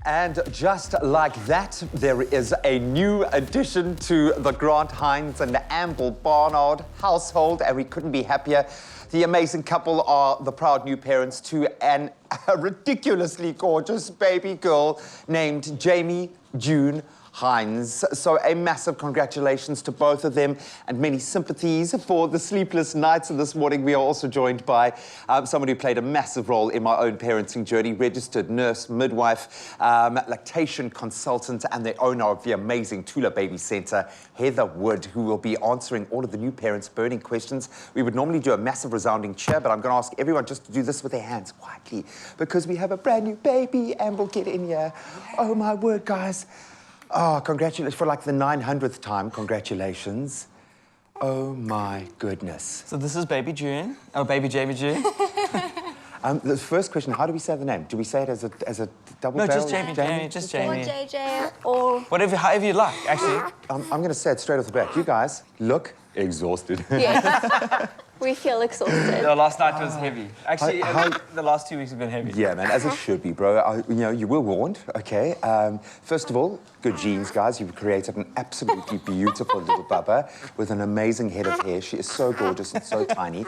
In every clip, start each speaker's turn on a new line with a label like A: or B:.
A: And just like that, there is a new addition to the Grant Hinds and Ambel Barnard household, and we couldn't be happier. The amazing couple are the proud new parents to a ridiculously gorgeous baby girl named Jamie June Hinds. So a massive congratulations to both of them and many sympathies for the sleepless nights. And this morning we are also joined by someone who played a massive role in my own parenting journey, registered nurse, midwife, lactation consultant, and the owner of the amazing Tula Baby Centre, Heather Wood, who will be answering all of the new parents' burning questions. We would normally do a massive resounding cheer, but I'm going to ask everyone just to do this with their hands quietly because we have a brand new baby and we'll get in here. Oh my word, guys. Oh, congratulations, for like the 900th time, congratulations. Oh my goodness.
B: So this is baby June, baby Jamie June.
A: The first question, how do we say the name? Do we say it as a double barrel?
B: No, just Jamie, just Jamie.
C: Or JJ, or...
B: Whatever, however you like, actually.
A: I'm going to say it straight off the bat. You guys look exhausted.
C: Yes. We feel exhausted.
B: The last night was heavy. Actually, the last 2 weeks have been heavy.
A: Yeah, man, as it should be, bro. You know, you were warned, okay? First of all, good genes, guys. You've created an absolutely beautiful little bubba with an amazing head of hair. She is so gorgeous and so tiny.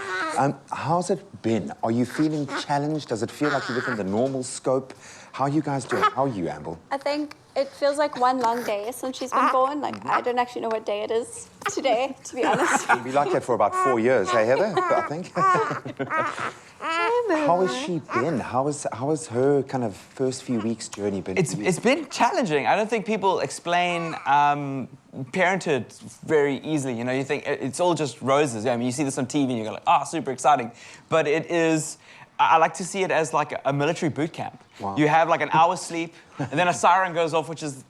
A: How's it been? Are you feeling challenged? Does it feel like you're within the normal scope? How are you guys doing? How are you, Ambel?
C: I think it feels like one long day since she's been born. Like, I don't actually know what day it is today, to be honest.
A: It'll be like that for about 4 years, hey, Heather? I think. How has she been? How has her kind of first few weeks' journey been?
B: It's been challenging. I don't think people explain parenthood very easily. You know, you think it's all just roses. I mean, you see this on TV and you go like, oh, super exciting. But it is... I like to see it as like a military boot camp.
A: Wow.
B: You have like an hour's sleep, and then a siren goes off, which is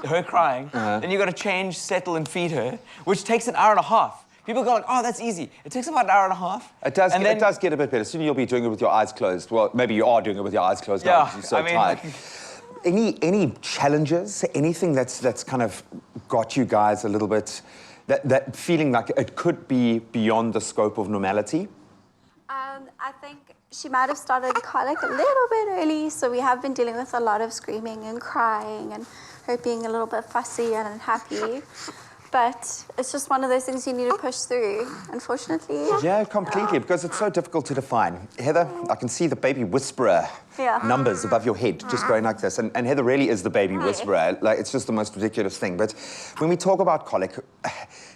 B: her crying. Then you've got to change, settle, and feed her, which takes an hour and a half. People go like, oh, that's easy. It takes about an hour and a half.
A: It does get a bit better. Soon you'll be doing it with your eyes closed. Well, maybe you are doing it with your eyes closed now because you're so tired. Any challenges? Anything that's kind of got you guys a little bit, that feeling like it could be beyond the scope of normality?
C: I think she might have started colic a little bit early, so we have been dealing with a lot of screaming and crying and her being a little bit fussy and unhappy. But it's just one of those things you need to push through, unfortunately.
A: Yeah, completely, because it's so difficult to define. Heather, I can see the baby whisperer numbers above your head just going like this. And Heather really is the baby whisperer. Like, it's just the most ridiculous thing. But when we talk about colic,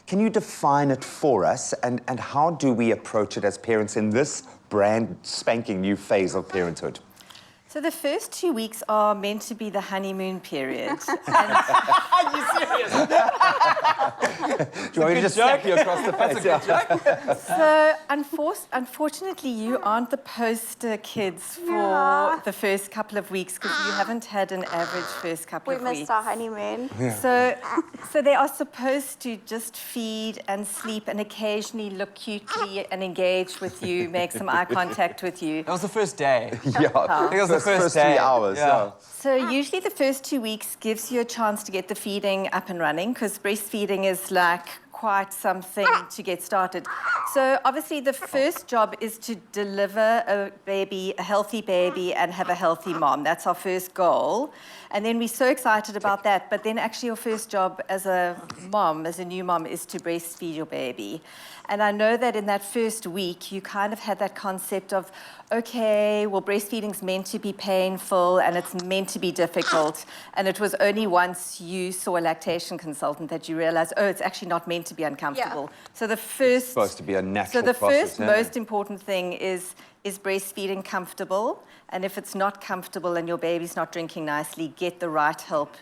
A: can you define it for us? And how do we approach it as parents in this brand spanking new phase of parenthood?
D: So the first 2 weeks are meant to be the honeymoon period.
B: Are you serious?
A: Do you want me to just slap you across the face?
D: So unfortunately, you aren't the poster kids for the first couple of weeks because you haven't had an average first couple of weeks.
C: We missed our honeymoon.
D: Yeah. So they are supposed to just feed and sleep and occasionally look cutely and engage with you, make some eye contact with you.
B: That was the first day.
A: Yeah.
B: I think it was the first
A: 3 hours. Yeah.
D: So usually the first 2 weeks gives you a chance to get the feeding up and running because breastfeeding is like quite something to get started. So obviously the first job is to deliver a healthy baby and have a healthy mom. That's our first goal. And then we're so excited about that. But then actually your first job as a mom, as a new mom, is to breastfeed your baby. And I know that in that first week, you kind of had that concept of, okay, well, breastfeeding's meant to be painful and it's meant to be difficult. And it was only once you saw a lactation consultant that you realized, oh, it's actually not meant to be uncomfortable.
C: Yeah.
D: So the first...
A: It's supposed to be a natural
D: process. So the
A: process,
D: first most important thing is breastfeeding comfortable? And if it's not comfortable and your baby's not drinking nicely, get the right help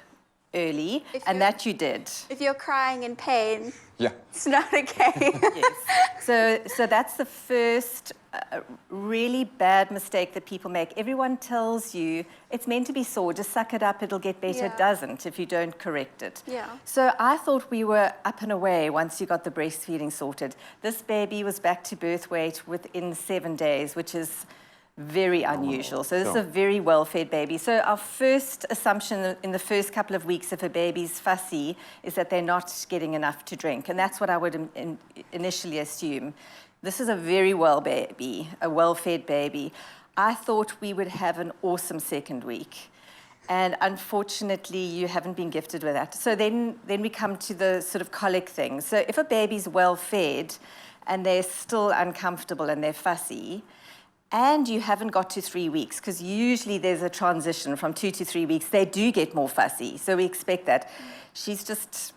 D: early, and that you did.
C: If you're crying in pain, it's not okay.
D: Yes. So that's the first really bad mistake that people make. Everyone tells you it's meant to be sore, just suck it up, it'll get better. It doesn't if you don't correct it.
C: Yeah.
D: So I thought we were up and away once you got the breastfeeding sorted. This baby was back to birth weight within 7 days, which is very unusual. So this is a very well-fed baby. So our first assumption in the first couple of weeks if a baby's fussy is that they're not getting enough to drink. And that's what I would initially assume. This is a very well baby, a well-fed baby. I thought we would have an awesome second week. And unfortunately, you haven't been gifted with that. So then we come to the sort of colic thing. So if a baby's well fed and they're still uncomfortable and they're fussy, and you haven't got to 3 weeks, because usually there's a transition from 2 to 3 weeks, they do get more fussy. So we expect that. She's just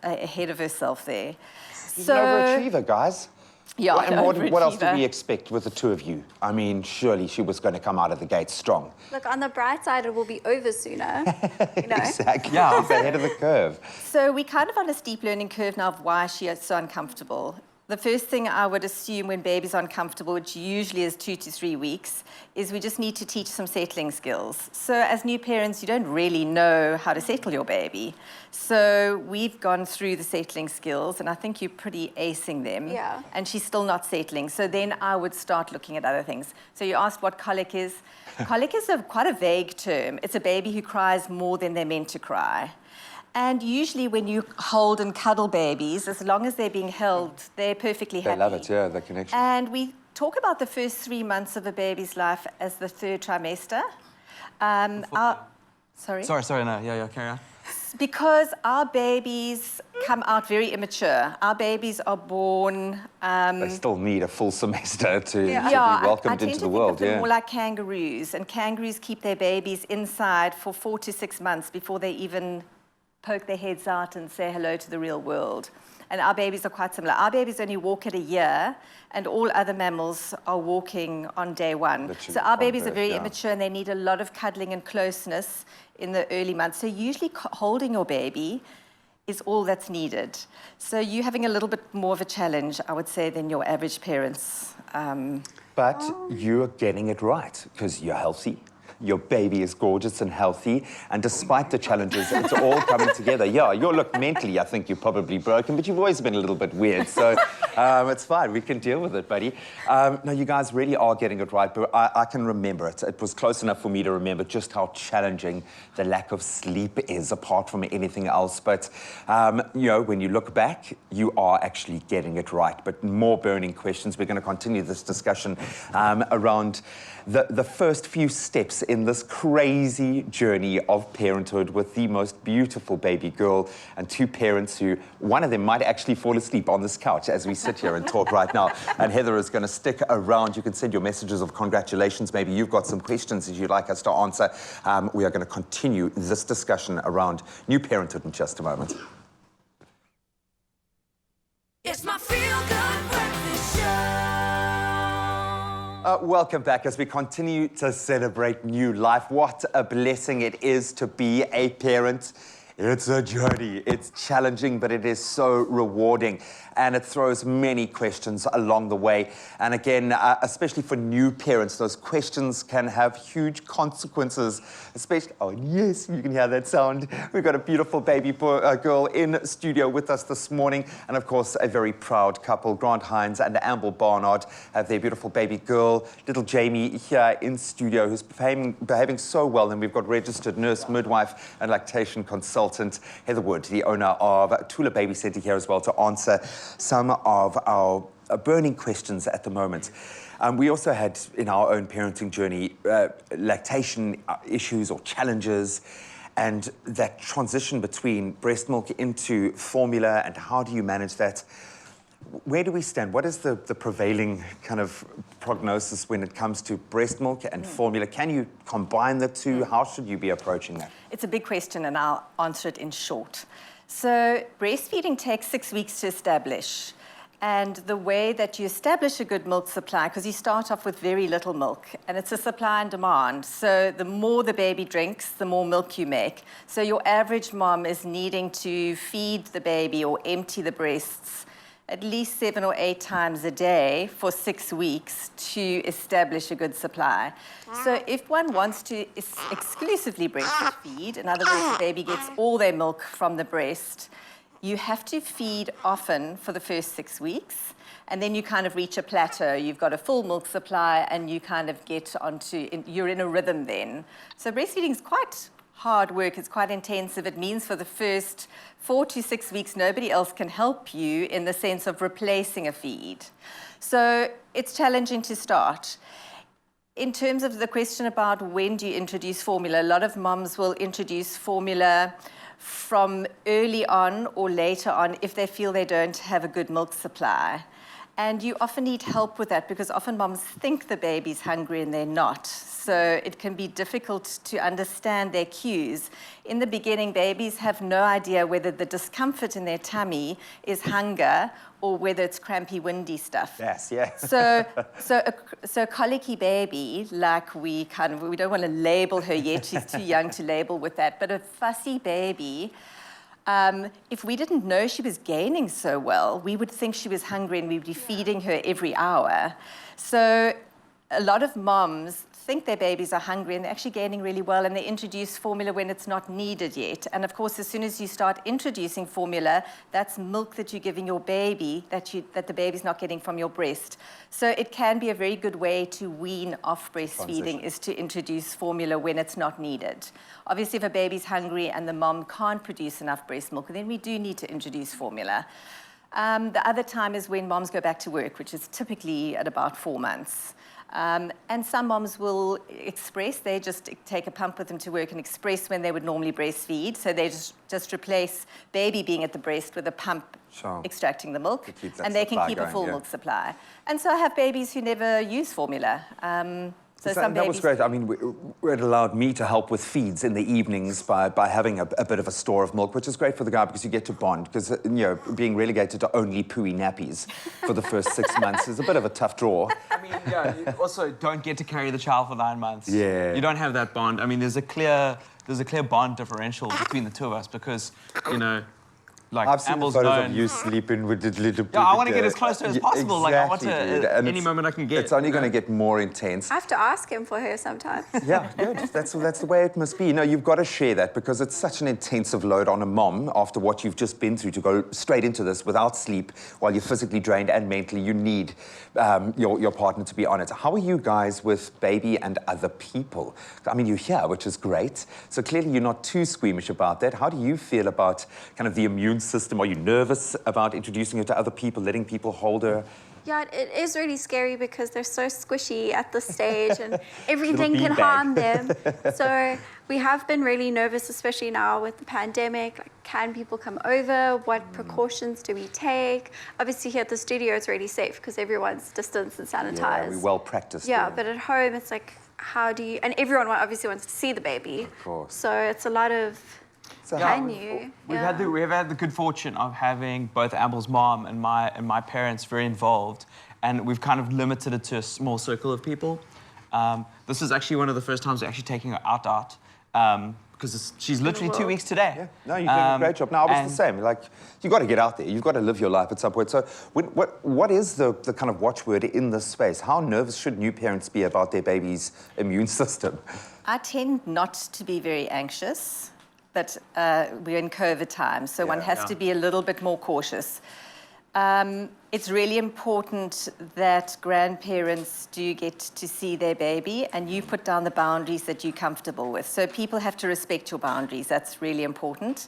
D: ahead of herself there.
A: She's an overachiever, guys.
D: Yeah,
A: And what else did we expect with the two of you? I mean, surely she was going to come out of the gate strong.
C: Look, on the bright side, it will be over sooner. You know?
A: Exactly.
B: Yeah.
A: She's ahead of the curve.
D: So we're kind of on a steep learning curve now of why she is so uncomfortable. The first thing I would assume when baby's uncomfortable, which usually is 2 to 3 weeks, is we just need to teach some settling skills. So as new parents, you don't really know how to settle your baby. So we've gone through the settling skills, and I think you're pretty acing them.
C: Yeah.
D: And she's still not settling. So then I would start looking at other things. So you asked what colic is. Colic is quite a vague term. It's a baby who cries more than they're meant to cry. And usually when you hold and cuddle babies, as long as they're being held, they're perfectly happy.
A: They love it, yeah, the connection.
D: And we talk about the first 3 months of a baby's life as the third trimester. Sorry?
B: Sorry, no, yeah, carry on.
D: Because our babies come out very immature. Our babies are born...
A: They still need a full semester to be
D: I
A: welcomed
D: tend
A: into
D: to
A: the
D: think
A: world,
D: of them more like kangaroos. And kangaroos keep their babies inside for 4 to 6 months before they even poke their heads out and say hello to the real world. And our babies are quite similar. Our babies only walk at a year, and all other mammals are walking on day 1.
A: Literally
D: so our
A: from
D: babies are
A: birth,
D: very
A: yeah.
D: immature, and they need a lot of cuddling and closeness in the early months. So usually holding your baby is all that's needed. So you're having a little bit more of a challenge, I would say, than your average parents.
A: But you're getting it right because you're healthy. Your baby is gorgeous and healthy, and despite the challenges, it's all coming together. Yeah, you look mentally, I think you're probably broken, but you've always been a little bit weird, so it's fine. We can deal with it, buddy. No, you guys really are getting it right, but I can remember it. It was close enough for me to remember just how challenging the lack of sleep is, apart from anything else. But, you know, when you look back, you are actually getting it right. But more burning questions. We're going to continue this discussion around the first few steps in this crazy journey of parenthood with the most beautiful baby girl and 2 parents who, one of them might actually fall asleep on this couch as we sit here and talk right now. And Heather is going to stick around. You can send your messages of congratulations. Maybe you've got some questions that you'd like us to answer. We are going to continue this discussion around new parenthood in just a moment.
E: It's my feel-good breakfast show.
A: Welcome back as we continue to celebrate new life. What a blessing it is to be a parent. It's a journey. It's challenging, but it is so rewarding. And it throws many questions along the way. And again, especially for new parents, those questions can have huge consequences. Especially, oh yes, you can hear that sound. We've got a beautiful baby girl in studio with us this morning. And of course, a very proud couple, Grant Hinds and Ambel Barnard, have their beautiful baby girl, little Jamie, here in studio, who's behaving so well. And we've got registered nurse, midwife, and lactation consultant, Heather Wood, the owner of Tula Baby Centre, here as well to answer some of our burning questions at the moment. We also had, in our own parenting journey, lactation issues or challenges, and that transition between breast milk into formula, and how do you manage that? Where do we stand? What is the prevailing kind of prognosis when it comes to breast milk and formula? Can you combine the two? How should you be approaching that?
D: It's a big question, and I'll answer it in short. So breastfeeding takes 6 weeks to establish. And the way that you establish a good milk supply, because you start off with very little milk, and it's a supply and demand. So the more the baby drinks, the more milk you make. So your average mom is needing to feed the baby or empty the breasts at least 7 or 8 times a day for 6 weeks to establish a good supply. So if one wants to exclusively breastfeed, in other words, the baby gets all their milk from the breast, you have to feed often for the first 6 weeks, and then you kind of reach a plateau. You've got a full milk supply, and you kind of get you're in a rhythm then. So breastfeeding is quite hard work. It's quite intensive. It means for the first 4 to 6 weeks, nobody else can help you in the sense of replacing a feed. So it's challenging to start. In terms of the question about when do you introduce formula, a lot of moms will introduce formula from early on or later on if they feel they don't have a good milk supply. And you often need help with that because often moms think the baby's hungry and they're not. So it can be difficult to understand their cues. In the beginning, babies have no idea whether the discomfort in their tummy is hunger or whether it's crampy, windy stuff.
A: Yes, yeah.
D: So a colicky baby, like we don't want to label her yet, she's too young to label with that, but a fussy baby, if we didn't know she was gaining so well, we would think she was hungry and we'd be feeding her every hour. So a lot of moms think their babies are hungry and they're actually gaining really well, and they introduce formula when it's not needed yet. And of course, as soon as you start introducing formula, that's milk that you're giving your baby that the baby's not getting from your breast. So it can be a very good way to wean off breastfeeding is to introduce formula when it's not needed. Obviously, if a baby's hungry and the mom can't produce enough breast milk, then we do need to introduce formula. The other time is when moms go back to work, which is typically at about 4 months. And some moms will express, they just take a pump with them to work and express when they would normally breastfeed. So they just replace baby being at the breast with a pump extracting the milk. And they can keep a full milk supply. And so I have babies who never use formula. So
A: that was great. I mean, it allowed me to help with feeds in the evenings by having a bit of a store of milk, which is great for the guy because you get to bond. Because, you know, being relegated to only pooey nappies for the first 6 months is a bit of a tough draw.
B: I mean, yeah, you also don't get to carry the child for 9 months.
A: Yeah.
B: You don't have that bond. I mean, there's a clear bond differential between the two of us because, you know, like
A: I've seen
B: Ambel's
A: photos
B: known.
A: of you sleeping with the little...
B: Yeah, I want to get as close to her as possible.
A: Exactly,
B: like, I want
A: dude.
B: to,
A: And
B: any moment I can get.
A: It's only going to get more intense.
C: I have to ask him for her sometime.
A: Yeah, good. That's the way it must be. No, you've got to share that because it's such an intensive load on a mom after what you've just been through to go straight into this without sleep while you're physically drained and mentally. You need your partner to be on it. How are you guys with baby and other people? I mean, you're here, which is great. So clearly you're not too squeamish about that. How do you feel about kind of the immune system? Are you nervous about introducing her to other people, letting people hold her?
C: Yeah, it is really scary because they're so squishy at this stage and everything can
A: bag.
C: harm them. So we have been really nervous, especially now with the pandemic. Like, can people come over? What precautions do we take? Obviously here at the studio it's really safe because everyone's distanced and sanitized.
A: Yeah, we're well practiced.
C: Yeah, but at home it's like, how do you... And everyone obviously wants to see the baby.
A: Of course.
C: So it's a lot of...
B: We've had the good fortune of having both Ambel's mom and my parents very involved, and we've kind of limited it to a small circle of people. This is actually one of the first times we're actually taking her out, because she's literally 2 weeks today.
A: Yeah. No, you're doing a great job. No, I was the same. Like, you've got to get out there. You've got to live your life at some point. So what is the kind of watchword in this space? How nervous should new parents be about their baby's immune system?
D: I tend not to be very anxious. But we're in COVID times, so one has to be a little bit more cautious. It's really important that grandparents do get to see their baby and you put down the boundaries that you're comfortable with. So people have to respect your boundaries. That's really important.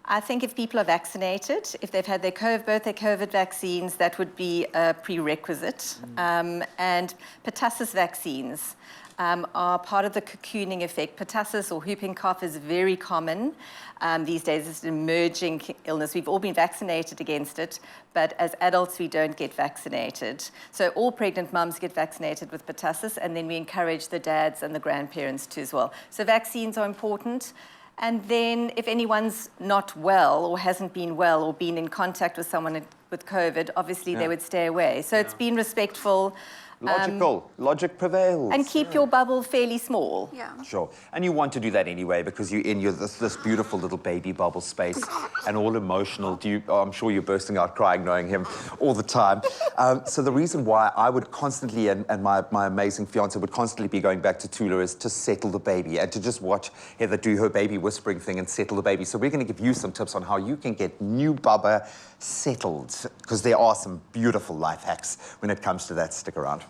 D: I think if people are vaccinated, if they've had both their COVID vaccines, that would be a prerequisite. And Pertussis vaccines are part of the cocooning effect. Pertussis or whooping cough is very common these days. It's an emerging illness. We've all been vaccinated against it, but as adults we don't get vaccinated. So all pregnant mums get vaccinated with Pertussis, and then we encourage the dads and the grandparents too as well. So vaccines are important. And then if anyone's not well or hasn't been well or been in contact with someone with COVID, obviously they would stay away. So it's been respectful.
A: Logic prevails.
D: And keep your bubble fairly small.
C: Yeah.
A: Sure. And you want to do that anyway because you're in this beautiful little baby bubble space and all emotional. I'm sure you're bursting out crying knowing him all the time. So the reason why I would constantly, and my amazing fiance would constantly be going back to Tula is to settle the baby and to just watch Heather do her baby whispering thing and settle the baby. So we're going to give you some tips on how you can get new Bubba settled because there are some beautiful life hacks when it comes to that. Stick around.